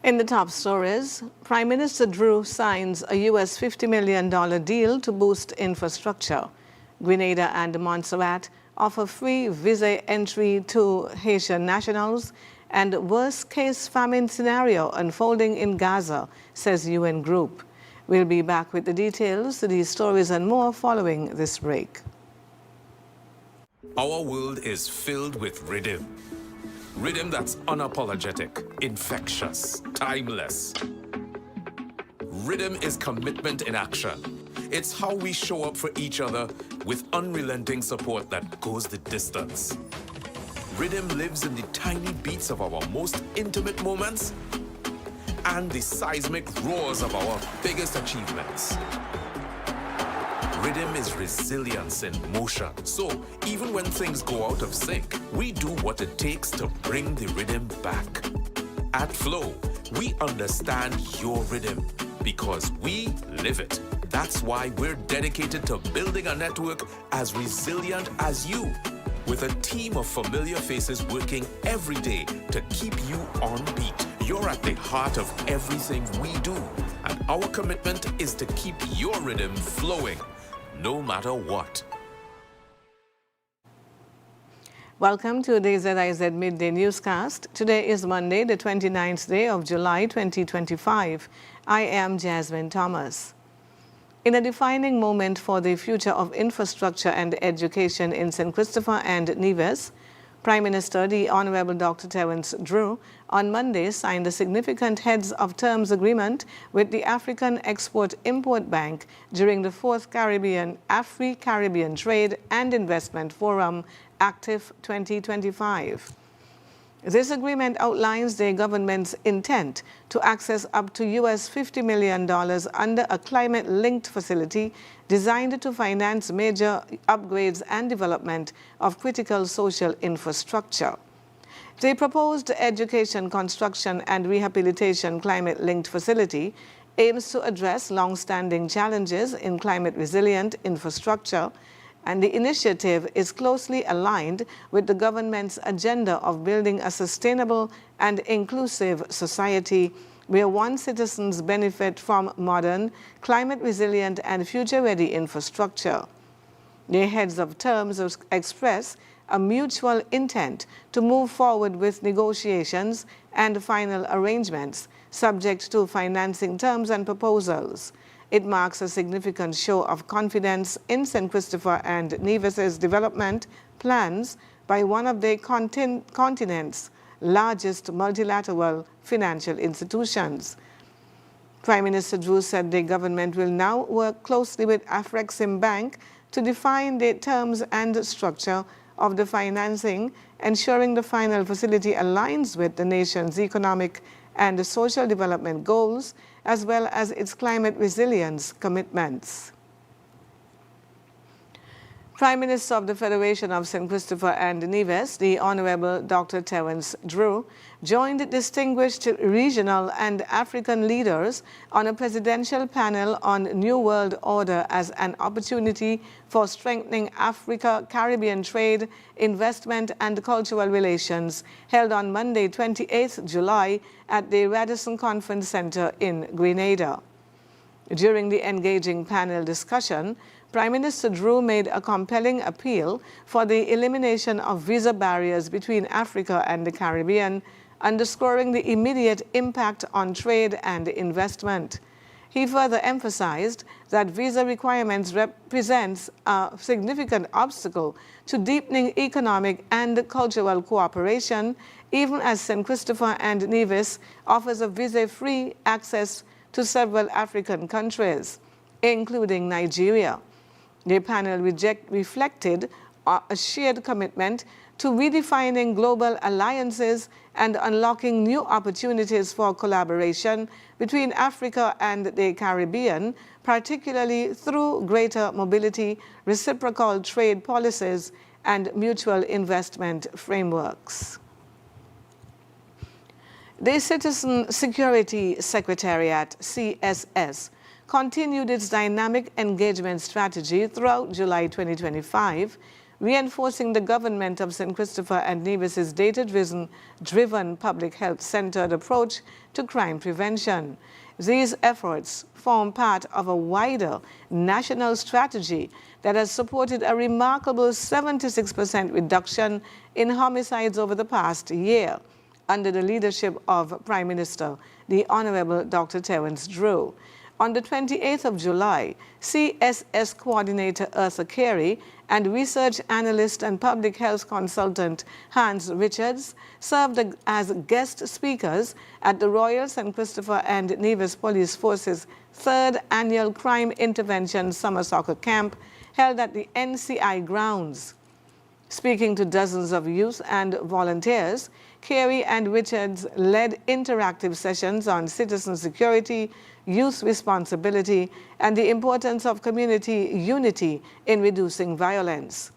In the top stories, Prime Minister Drew signs a U.S. $50 million deal to boost infrastructure. Grenada and Montserrat offer free visa entry to Haitian nationals, and worst-case famine scenario unfolding in Gaza, says UN group. We'll be back with the details to these stories and more following this break. Our world is filled with rhythm. Rhythm that's unapologetic, infectious, timeless. Rhythm is commitment in action. It's how we show up for each other with unrelenting support that goes the distance. Rhythm lives in the tiny beats of our most intimate moments and the seismic roars of our biggest achievements. Rhythm is resilience in motion. So even when things go out of sync, we do what it takes to bring the rhythm back. At Flow, we understand your rhythm because we live it. That's why we're dedicated to building a network as resilient as you, with a team of familiar faces working every day to keep you on beat. You're at the heart of everything we do, and our commitment is to keep your rhythm flowing, no matter what. Welcome to the ZIZ Midday Newscast. Today is Monday, the 29th day of July 2025. I am Jasmine Thomas. In a defining moment for the future of infrastructure and education in St. Christopher and Nevis, Prime Minister the Honorable Dr. Terence Drew on Monday signed a significant heads of terms agreement with the African Export-Import Bank during the 4th Afri-Caribbean Trade and Investment Forum, Active 2025. This agreement outlines the government's intent to access up to US $50 million under a climate-linked facility designed to finance major upgrades and development of critical social infrastructure. The proposed education, construction, and rehabilitation climate-linked facility aims to address long-standing challenges in climate-resilient infrastructure, and the initiative is closely aligned with the government's agenda of building a sustainable and inclusive society where citizens benefit from modern, climate-resilient, and future-ready infrastructure. The heads of terms express a mutual intent to move forward with negotiations and final arrangements, subject to financing terms and proposals. It marks a significant show of confidence in St. Christopher and Nevis's development plans by one of the continent's largest multilateral financial institutions. Prime Minister Drew said the government will now work closely with Afrexim Bank to define the terms and structure of the financing, ensuring the final facility aligns with the nation's economic and social development goals, as well as its climate resilience commitments. Prime Minister of the Federation of St. Christopher and Nevis, the Honorable Dr. Terence Drew, joined distinguished regional and African leaders on a presidential panel on New World Order as an opportunity for strengthening Africa-Caribbean trade, investment, and cultural relations, held on Monday, 28th July at the Radisson Conference Center in Grenada. During the engaging panel discussion, Prime Minister Drew made a compelling appeal for the elimination of visa barriers between Africa and the Caribbean, underscoring the immediate impact on trade and investment. He further emphasized that visa requirements represent a significant obstacle to deepening economic and cultural cooperation, even as St. Christopher and Nevis offers a visa-free access to several African countries, including Nigeria. The panel reflected a shared commitment to redefining global alliances and unlocking new opportunities for collaboration between Africa and the Caribbean, particularly through greater mobility, reciprocal trade policies, and mutual investment frameworks. The Citizen Security Secretariat, CSS, continued its dynamic engagement strategy throughout July 2025 reinforcing the government of St. Christopher and Nevis's data-driven public health-centered approach to crime prevention. These efforts form part of a wider national strategy that has supported a remarkable 76% reduction in homicides over the past year under the leadership of Prime Minister, the Honorable Dr. Terence Drew. On the 28th of July, CSS Coordinator Eartha Carey and research analyst and public health consultant Hans Richards served as guest speakers at the Royal St. Christopher and Nevis Police Force's 3rd Annual Crime Intervention Summer Soccer Camp held at the NCI grounds. Speaking to dozens of youth and volunteers, Carey and Richards led interactive sessions on citizen security, youth responsibility, and the importance of community unity in reducing violence.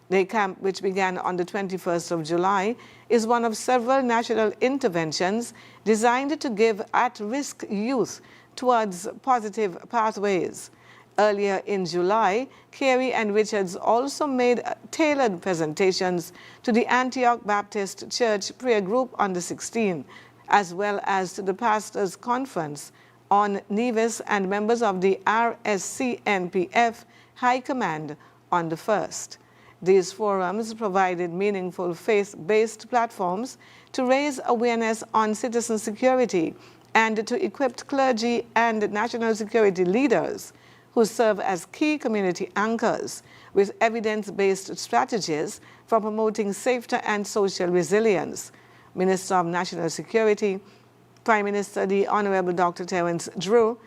The camp, which began on the 21st of July, is one of several national interventions designed to give at-risk youth towards positive pathways. Earlier in July, Carey and Richards also made tailored presentations to the Antioch Baptist Church Prayer Group on the 16th, as well as to the Pastors' Conference on Nevis and members of the RSCNPF High Command on the 1st. These forums provided meaningful faith-based platforms to raise awareness on citizen security and to equip clergy and national security leaders who serve as key community anchors with evidence-based strategies for promoting safety and social resilience. Minister of National Security, Prime Minister the Honorable Dr. Terence Drew,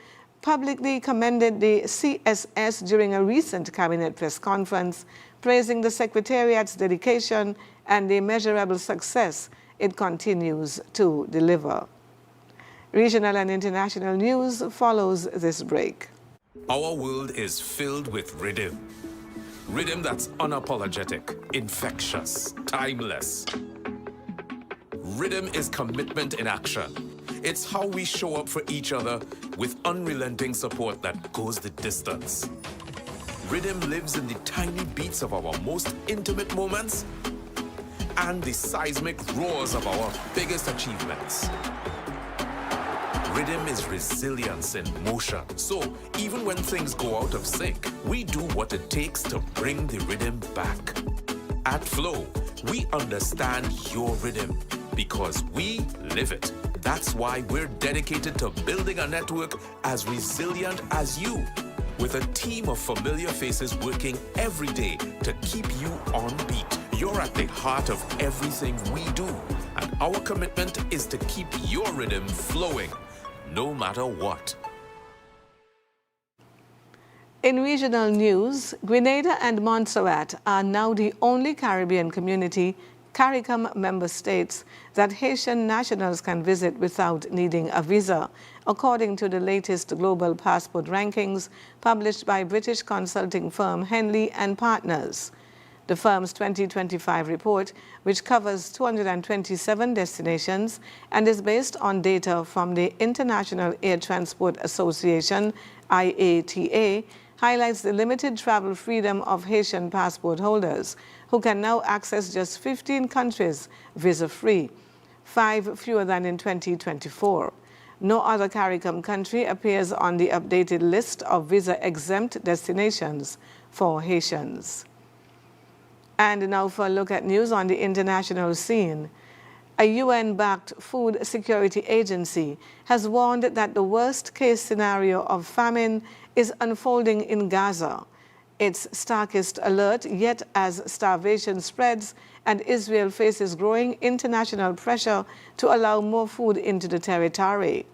publicly commended the CSS during a recent cabinet press conference, praising the Secretariat's dedication and the measurable success it continues to deliver. Regional and international news follows this break. Our world is filled with rhythm. Rhythm that's unapologetic, infectious, timeless. Rhythm is commitment in action. It's how we show up for each other with unrelenting support that goes the distance. Rhythm lives in the tiny beats of our most intimate moments and the seismic roars of our biggest achievements. Rhythm is resilience in motion. So even when things go out of sync, we do what it takes to bring the rhythm back. At Flow, we understand your rhythm because we live it. That's why we're dedicated to building a network as resilient as you, with a team of familiar faces working every day to keep you on beat. You're at the heart of everything we do, and our commitment is to keep your rhythm flowing, no matter what. In regional news, Grenada and Montserrat are now the only Caribbean community CARICOM member states that Haitian nationals can visit without needing a visa, according to the latest global passport rankings published by British consulting firm Henley and Partners. The firm's 2025 report, which covers 227 destinations and is based on data from the International Air Transport Association, IATA, highlights the limited travel freedom of Haitian passport holders, who can now access just 15 countries visa-free, 5 fewer than in 2024. No other CARICOM country appears on the updated list of visa-exempt destinations for Haitians. And now for a look at news on the international scene. A UN-backed food security agency has warned that the worst-case scenario of famine is unfolding in Gaza, its starkest alert yet as starvation spreads and Israel faces growing international pressure to allow more food into the territory.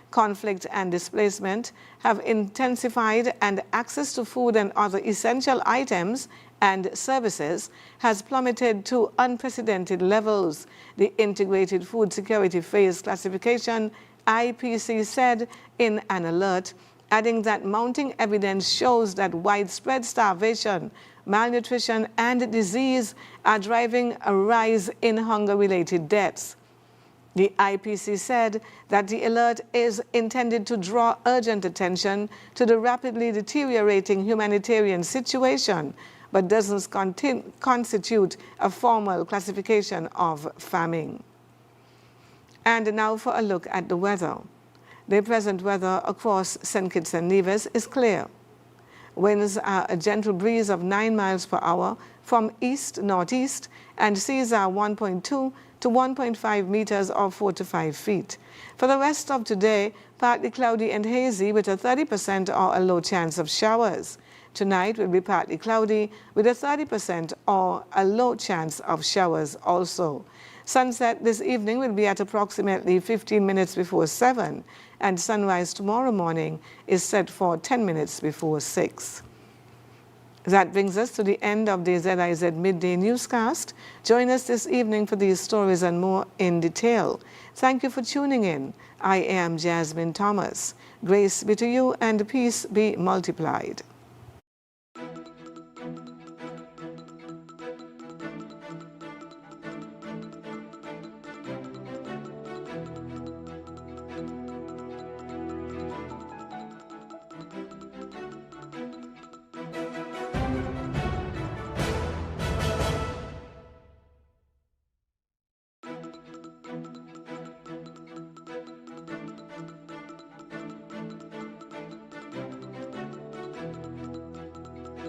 Conflict and displacement have intensified, and access to food and other essential items and services has plummeted to unprecedented levels, the Integrated Food Security Phase Classification, IPC, said in an alert, adding that mounting evidence shows that widespread starvation, malnutrition, and disease are driving a rise in hunger-related deaths. The IPC said that the alert is intended to draw urgent attention to the rapidly deteriorating humanitarian situation, but doesn't constitute a formal classification of farming. And now for a look at the weather. The present weather across St. Kitts and Nevis is clear. Winds are a gentle breeze of 9 miles per hour from east-northeast, and seas are 1.2 to 1.5 meters or 4 to 5 feet. For the rest of today, partly cloudy and hazy with a 30% or a low chance of showers. Tonight will be partly cloudy with a 30% or a low chance of showers also. Sunset this evening will be at approximately 15 minutes before 7, and sunrise tomorrow morning is set for 10 minutes before 6. That brings us to the end of the ZIZ Midday Newscast. Join us this evening for these stories and more in detail. Thank you for tuning in. I am Jasmine Thomas. Grace be to you and peace be multiplied.